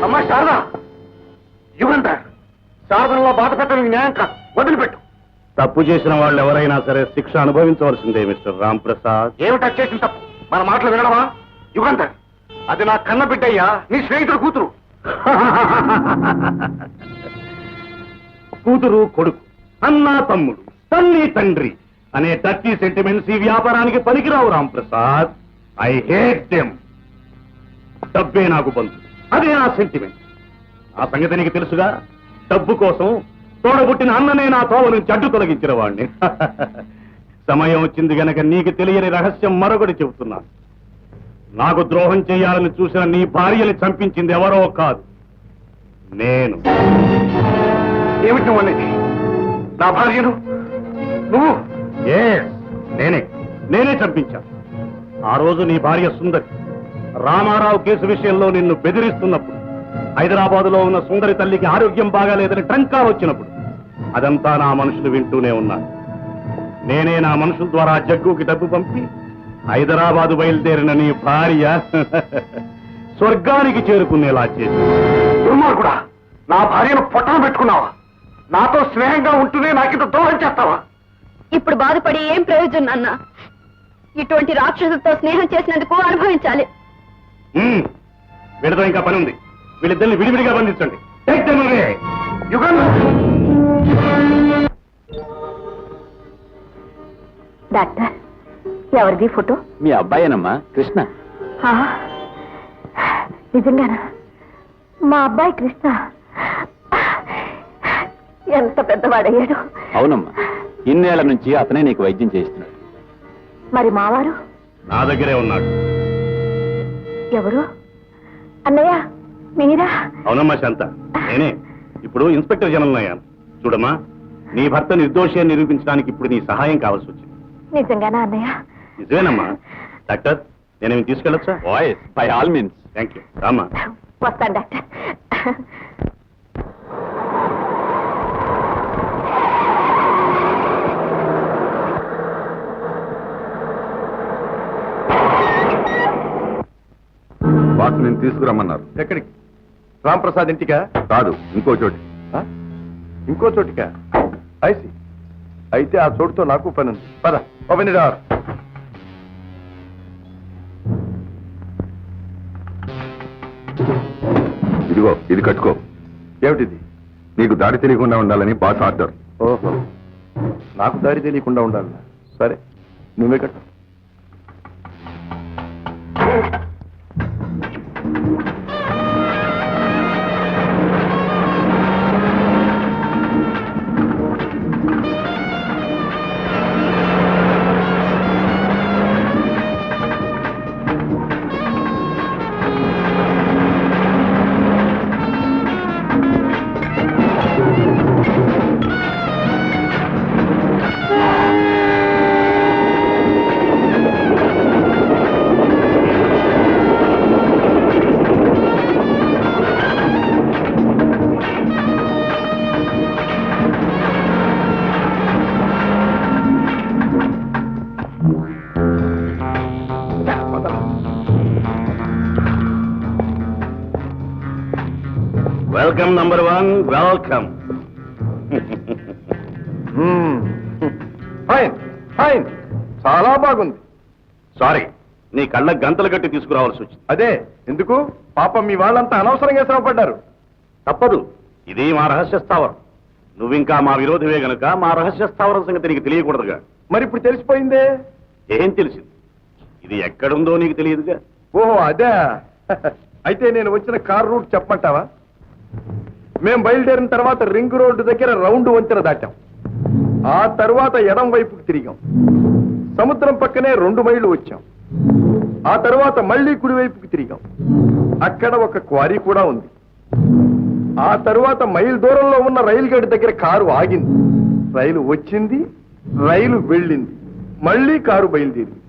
అమ్మా శారదా, యుగంధర్, శారదంలో బాధ పెట్టడానికి న్యాయం కాదు, వదిలిపెట్టు. తప్పు చేసిన వాళ్ళు ఎవరైనా సరే శిక్ష అనుభవించవలసిందే మిస్టర్ రామ్ ప్రసాద్. ఏమిటా చేసిన తప్పు? మన మాటలు వినడమా? యుగంధర్, అది నా కన్న బిడ్డయ్యా, నీ స్నేహితుడు కూతురు. కూతురు కొడుకు, అన్న తమ్ముడు, తల్లి తండ్రి అనే టర్కీ సెంటిమెంట్స్ ఈ వ్యాపారానికి పనికిరావు Ram Prasad. I hate them. డబ్బే నాకు బంధు, అదే నా సెంటిమెంట్. ఆ సంగతి నీకు తెలుసుగా. డబ్బు కోసం తోడబుట్టిన అన్ననే నా తోవ నుంచి అడ్డు తొలగించిన వాడిని. సమయం వచ్చింది గనక నీకు తెలియని రహస్యం మరొకటి చెబుతున్నాను. నాకు ద్రోహం చేయాలని చూసిన నీ భార్యని చంపించింది ఎవరో కాదు, నేను. ఏమిటి నువ్వు అనేది? నా భార్యను నువ్వు? నేనే చంపించాను. ఆ రోజు నీ భార్య సుందరి రామారావు కేసు విషయంలో నిన్ను బెదిరిస్తున్నప్పుడు, హైదరాబాదులో ఉన్న సుందరి తల్లికి ఆరోగ్యం బాగాలేదని ట్రంకా వచ్చినప్పుడు, అదంతా నా మనుషులు వింటూనే ఉన్నారు. నేనే నా మనుషుల ద్వారా జగ్గుకి డబ్బు పంపి హైదరాబాదు బయలుదేరిన నీ భార్య స్వర్గానికి చేరుకునేలా చేసి. దుర్మార్గుడా, నా భార్యను పొట్టన పెట్టుకున్నావా? నాతో స్నేహంగా ఉంటూనే నాకింత ద్రోహం చేస్తావా? ఇప్పుడు బాధపడి ఏం ప్రయోజనం అన్న? ఇటువంటి రాక్షసులతో స్నేహం చేసినందుకు అనుభవించాలి. వీడితో ఇంకా పని ఉంది. వీళ్ళిద్దరిని విడివిడిగా బంధించండి. డాక్టర్, ఎవరిది ఫోటో? మీ అబ్బాయేనమ్మా, కృష్ణ. నిజంగానా? మా అబ్బాయి కృష్ణ ఎంత పెద్దవాడయ్యాడు. అవునమ్మా, ఇన్నేళ్ల నుంచి అతనే నీకు వైద్యం చేయిస్తున్నాడు. మరి మావారు? నా దగ్గరే ఉన్నాడు. ఎవరు? అన్నయ్య మీరా? అవునమ్మా శాంత, నేనే. ఇప్పుడు ఇన్స్పెక్టర్ జనరల్ అయ్యాను. చూడమ్మా, నీ భర్త నిర్దోషి అని నిరూపించడానికి ఇప్పుడు నీ సహాయం కావాల్సి వచ్చింది. నిజంగానా అన్నయ్య? నిజమేనమ్మా. డాక్టర్, నేనేమి తీసుకెళ్ళొచ్చా? Voice by all means. Thank you. రామ్మా. వస్తాను డాక్టర్. బాస్ నేను తీసుకురమ్మన్నారు. ఎక్కడికి? రాంప్రసాద్ ఇంటికా? కాదు, ఇంకో చోటి. ఇంకో చోటికా? ఐసి. అయితే ఆ చోటుతో నాకు పని ఉంది. పద, ఓపెన్ ఇట్ డోర్. ఇదిగో, ఇది కట్టుకో. ఏమిటిది? నీకు దారి తెలియకుండా ఉండాలని బాస్ ఆర్డర్. ఓహో, నాకు దారి తెలియకుండా ఉండాలి. సరే, నువ్వే కట్టు. Welcome number 1, welcome. Fine fine, చాలా బాగుంది. సారీ, నీ కళ్ళ గంతలు కట్టి తీసుకురావాల్సి వచ్చింది. అదే ఎందుకు? పాపం మీ వాళ్ళంతా అనవసరంగా శ్రమపడ్డారు. తప్పదు, ఇది మా రహస్య స్థావరం. నువ్వింకా మా విరోధివే గనుక మా రహస్య స్థావరం సంగతి నీకు తెలియకూడదుగా. మరి ఇప్పుడు తెలిసిపోయిందే. ఏం తెలిసింది? ఇది ఎక్కడుందో నీకు తెలియదుగా. ఓహో, అదే. అయితే నేను వచ్చిన కార్ రూట్ చెప్పమంటావా? మేం బయలుదేరిన తర్వాత రింగ్ రోడ్డు దగ్గర రౌండ్ వంతెన దాటాం. ఆ తర్వాత ఎడం వైపుకి తిరిగాం. సముద్రం పక్కనే 2 మైళ్ళు వచ్చాం. ఆ తర్వాత మళ్లీ కుడివైపుకి తిరిగాం. అక్కడ ఒక క్వారీ కూడా ఉంది. ఆ తర్వాత మైల్ దూరంలో ఉన్న రైలు గేట్ దగ్గర కారు ఆగింది. రైలు వచ్చింది, రైలు వెళ్ళింది, మళ్లీ కారు బయలుదేరింది.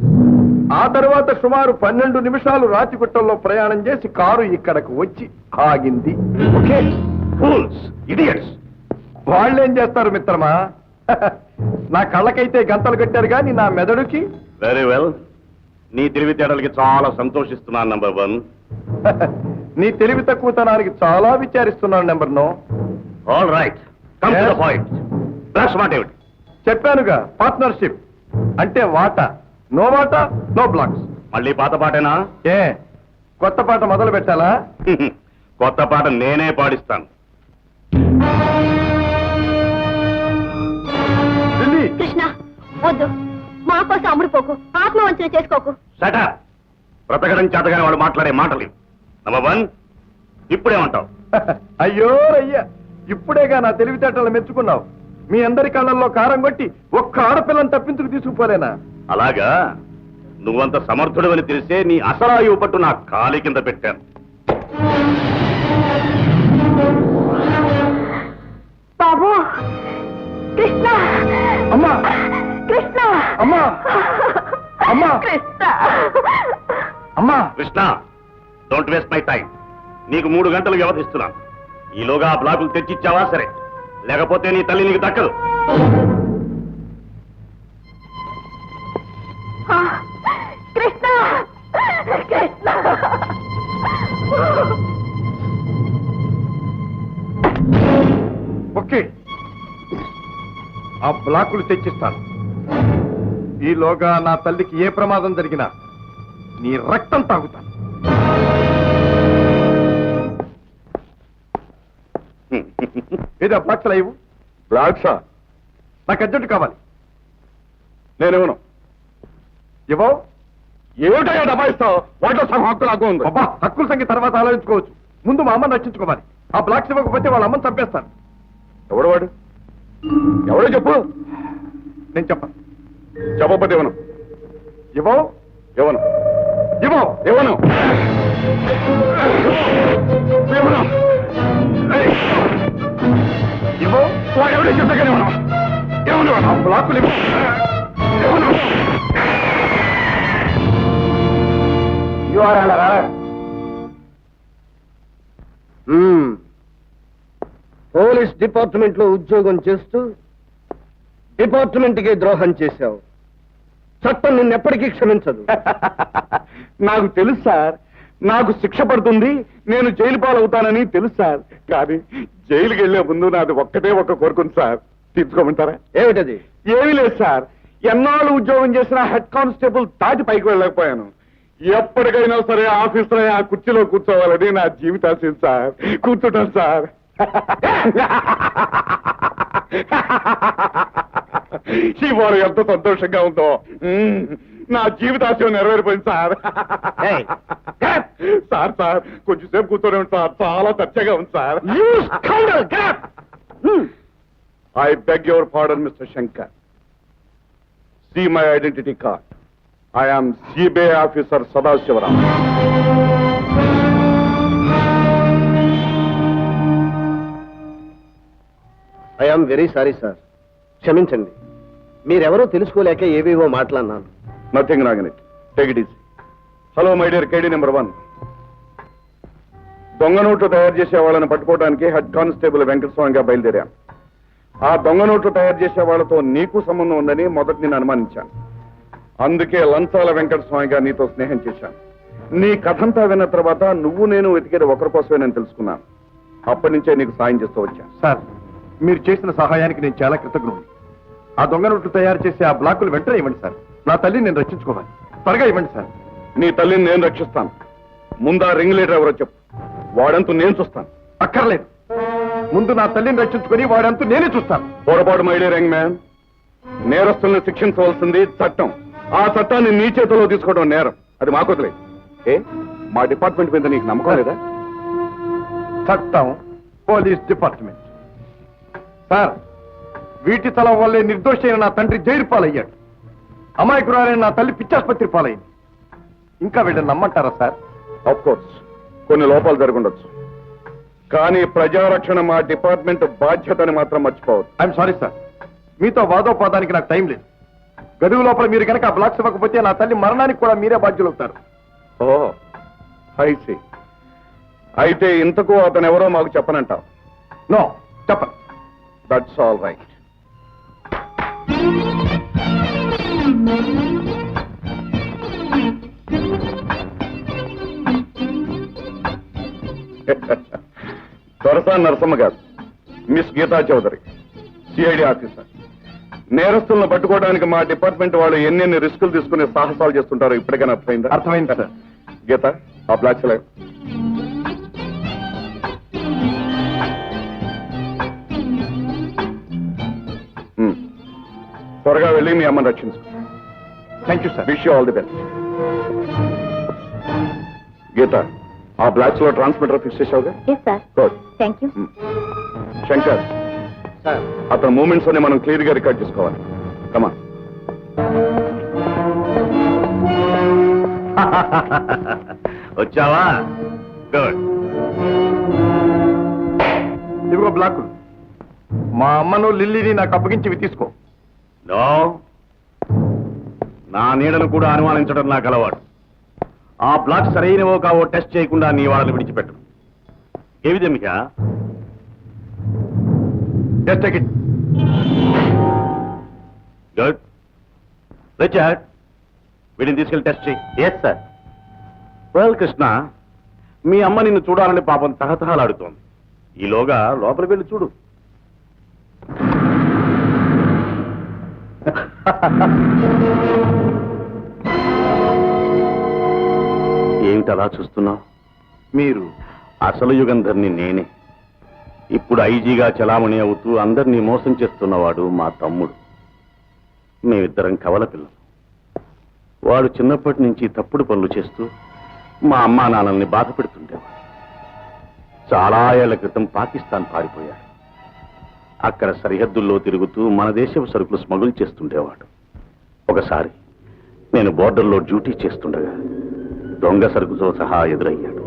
ఆ తర్వాత సుమారు 12 నిమిషాలు రాతిగుట్టంలో ప్రయాణం చేసి కారు ఇక్కడకు వచ్చి ఆగింది. Okay, fools, idiots. వాళ్ళేం చేస్తారు మిత్రమా? నా కళ్ళకైతే గంతలు కట్టారు కానీ నా మెదడుకి. వెరీ వెల్, నీ తెలివితేటలకి చాలా సంతోషిస్తున్నాను నంబర్ 1. నీ తెలివి తక్కువతనానికి చాలా విచారిస్తున్నాను number no. All right, come to the Yes. Point. Blacks మాట ఏమిటి? చెప్పానుగా, పార్ట్నర్షిప్ అంటే వాటా. నో వాటా నో బ్లాక్స్. మళ్ళీ పాత పాటేనా? ఏ కొత్త పాట మొదలు పెట్టాలా? కొత్త పాట నేనే పాడిస్తాను. ఢిల్లీ కృష్ణ వద్దు, మా కోసం అమ్ముడుపోకు, ఆత్మవంచన చేసుకోకు. షటప్. బ్రతకడం చేతగానే వాడు మాట్లాడే మాటలు. నంబర్ 1, ఇప్పుడేమంటావు? అయ్యో అయ్యా, ఇప్పుడేగా నా తెలివితేటలు మెచ్చుకున్నావు. మీ అందరి కళ్ళల్లో కారం కొట్టి ఒక్క ఆడపిల్లని తప్పించుకు తీసుకుపోలేనా? అలాగా, నువ్వంత సమర్థుడు అని తెలిసే నీ అసలాయువు పట్టు నా కాలి కింద పెట్టాను. బాబు కృష్ణ, అమ్మా కృష్ణ, అమ్మా అమ్మా కృష్ణ. అమ్మా Krishna, don't waste my time. నీకు 3 గంటలు వ్యవధిస్తున్నాను. ఈలోగా ఆ బ్లాకులు తెచ్చిచ్చావా సరే, లేకపోతే నీ తల్లి నీకు దక్కదు. కృష్ణ, కృష్ణ. ఓకే, ఆ బ్లాకులు తెచ్చిస్తాను. ఈలోగా నా తల్లికి ఏ ప్రమాదం జరిగినా నీ రక్తం తాగుతాను. ఏదో బ్లాక్స్ లైవ్ బ్లాక్సా? నాకు అర్జెంట్ కావాలి. నేనేమను ఇవ్వవు? ఏమిటయ్యా దబాయిస్తావు? వాటిలో సగం హక్కు నాకు ఉంది. అబ్బా, హక్కుల సంఖ్య తర్వాత ఆలోచించుకోవచ్చు. ముందు మా అమ్మని రక్షించుకోవాలి. ఆ బ్లాక్స్ ఇవ్వకపోతే వాళ్ళ అమ్మని చంపేస్తాను. ఎవడు వాడు? ఎవడో చెప్పు. నేను చెప్పను. చెప్పకపోతే ఇవ్వను. ఇవ్వవు? ఇవ్వను. ఇవ్వవు? ఇవ్వను. ఇవ్వను. ఇవ్వవు? వాడెవడో చెప్పగానే ఇవ్వను. ఇవ్వను. ఆ బ్లాకులు ఇవ్వు. ఇవ్వను. పోలీస్ డిపార్ట్మెంట్ లో ఉద్యోగం చేస్తూ డిపార్ట్మెంట్ కి ద్రోహం చేశావు. చట్టం నిన్నెప్పటికీ క్షమించదు. నాకు తెలుసు సార్, నాకు శిక్ష పడుతుంది, నేను జైలు పాలవుతానని తెలుసు సార్. కానీ జైలుకి వెళ్లే ముందు నాది ఒక్కటే ఒక్క కోరుకుంది సార్. తీర్చుకోమంటారా? ఏమిటది? ఏమీ లేదు సార్, ఎన్నాళ్ళు ఉద్యోగం చేసిన హెడ్ కానిస్టేబుల్ దాటి పైకి వెళ్ళలేకపోయాను. ఎప్పటికైనా సరే ఆఫీసులో ఆ కుర్చీలో కూర్చోవాలని నా జీవితాశయం సార్. కూర్చుంటాను సార్. ఇవాళ ఎంత సంతోషంగా ఉందో. నా జీవితాశయం నెరవేరిపోయింది సార్. ఏయ్, సార్ సార్ కొంచెంసేపు కూర్చొని ఉంది సార్, చాలా చర్చగా ఉంది sir. I beg your pardon mister Shankar. See my identity card. I am CBI officer Sadashivaram. I am very sorry sir. క్షమించండి. మీరెవరో తెలుసుకోలేక ఏవేవో మాట్లాడినాను. Nothing wrong in it. Take it easy. Hello, my dear KD number 1. దొంగ నోట్లు తయారు చేసే వాళ్ళని పట్టుకోవడానికి హెడ్ కానిస్టేబుల్ వెంకటస్వామిగా బయలుదేరాను. ఆ దొంగ నోట్లు తయారు చేసే వాళ్ళతో నీకు సంబంధం ఉందని మొదట నేను అనుమానించాను. అందుకే లంచాల వెంకటస్వామిగా నీతో స్నేహం చేశాను. నీ కథంతా విన్న తర్వాత నువ్వు నేను వెతికేది ఒకరి కోసమే నేను తెలుసుకున్నాను. అప్పటి నుంచే నీకు సాయం చేస్తూ వచ్చాను. సార్, మీరు చేసిన సహాయానికి నేను చాలా కృతజ్ఞుడు. ఆ దొంగ నోట్లు తయారు చేసి ఆ బ్లాకులు వెంటనే ఇవ్వండి సార్. నా తల్లిని నేను రక్షించుకోవాలి. త్వరగా ఇవ్వండి సార్. నీ తల్లిని నేను రక్షిస్తాను. ముందా రింగ్ లీడర్ ఎవరో చెప్పు, వాడంతూ నేను చూస్తాను. అక్కర్లేదు, ముందు నా తల్లిని రక్షించుకొని వాడంతూ నేనే చూస్తాను. పొరపాటు మై డియర్ యంగ్ మ్యాన్. నేరస్తుల్ని శిక్షించవలసింది చట్టం. ఆ చట్టాన్ని నీ చేతిలో తీసుకోవడం నేరం. అది మాకు వదిలే. ఏ మా డిపార్ట్మెంట్ మీద నీకు నమ్మకం లేదా? చట్టం, పోలీస్ డిపార్ట్మెంట్. సార్, వీటి తల వల్లే నిర్దోషి అయిన నా తండ్రి జైలు పాలయ్యాడు. అమాయకురాలైన నా తల్లి పిచ్చాసుపత్రి పాలైంది. ఇంకా వీళ్ళని నమ్మంటారా సార్? ఆఫ్ కోర్స్ కొన్ని లోపాలు జరుగుండొచ్చు, కానీ ప్రజారక్షణ మా డిపార్ట్మెంట్ బాధ్యతని మాత్రం మర్చిపోవద్దు. ఐఎమ్ సారీ సార్, మీతో వాదోపాదానికి నాకు టైం లేదు. గడువు లోపల మీరు కనుక ఆ బ్లాక్స్ ఇవ్వకపోతే నా తల్లి మరణానికి కూడా మీరే బాధ్యులు అవుతారు. Oh I see. అయితే ఇంతకు అతను ఎవరో మాకు చెప్పనంటావు? నో, చెప్పండి. That's all right. దొరసాని నరసమ్మ గారు, miss Geeta Chaudhari, CID officer. నేరస్తులను పట్టుకోవడానికి మా డిపార్ట్మెంట్ వాళ్ళు ఎన్నెన్ని రిస్కులు తీసుకునే సాహసాలు చేస్తుంటారో ఇప్పటికైనా అర్థమైందా? అర్థమైంది సార్. గీత, ఆ బ్లాక్ సెలవు. త్వరగా వెళ్ళి మీ అమ్మని రక్షించు. Thank you sir. Wish you all the best. Geeta, ఆ బ్లాక్స్ లో ట్రాన్స్మిటర్ ఫిక్స్ చేసావుగా? Sir good. Thank you. Shankar, sir అతని మూమెంట్స్ అన్ని మనం క్లియర్ గా రికార్డ్ చేసుకోవాలి. కమా. వచ్చావా? గుడ్. ఇదిగో బ్లాకులు. మా అమ్మను లిల్లీని నాకు అప్పగించి ఇవి తీసుకో. నో, నా నీడను కూడా అనుమానించడం నాకు అలవాటు. ఆ బ్లాక్ సరైనవో కావో టెస్ట్ చేయకుండా నీ వాళ్ళని విడిచిపెట్టు. ఏవి దెమిక? Just take it. Good. Richard, వీడిని తీసుకెళ్ళి టెస్ట్ చేయి. Yes sir. వెల్ కృష్ణ, మీ అమ్మ నిన్ను చూడాలని పాపం తహతహలాడుతోంది. ఈలోగా లోపలికి వెళ్ళి చూడు. ఏమిటలా చూస్తున్నావు? మీరు అసలు యుగంధర్ని నేనే. ఇప్పుడు ఐజీగా చలామణి అవుతూ అందరినీ మోసం చేస్తున్నవాడు మా తమ్ముడు. మేమిద్దరం కవల పిల్లలు. వాడు చిన్నప్పటి నుంచి తప్పుడు పనులు చేస్తూ మా అమ్మా నాన్నల్ని బాధ పెడుతుండేవాడు. చాలా ఏళ్ల క్రితం పాకిస్తాన్ పారిపోయాడు. అక్కడ సరిహద్దుల్లో తిరుగుతూ మన దేశపు సరుకులు స్మగుల్ చేస్తుండేవాడు. ఒకసారి నేను బోర్డర్లో డ్యూటీ చేస్తుండగా దొంగ సరుకుతో సహా ఎదురయ్యాడు.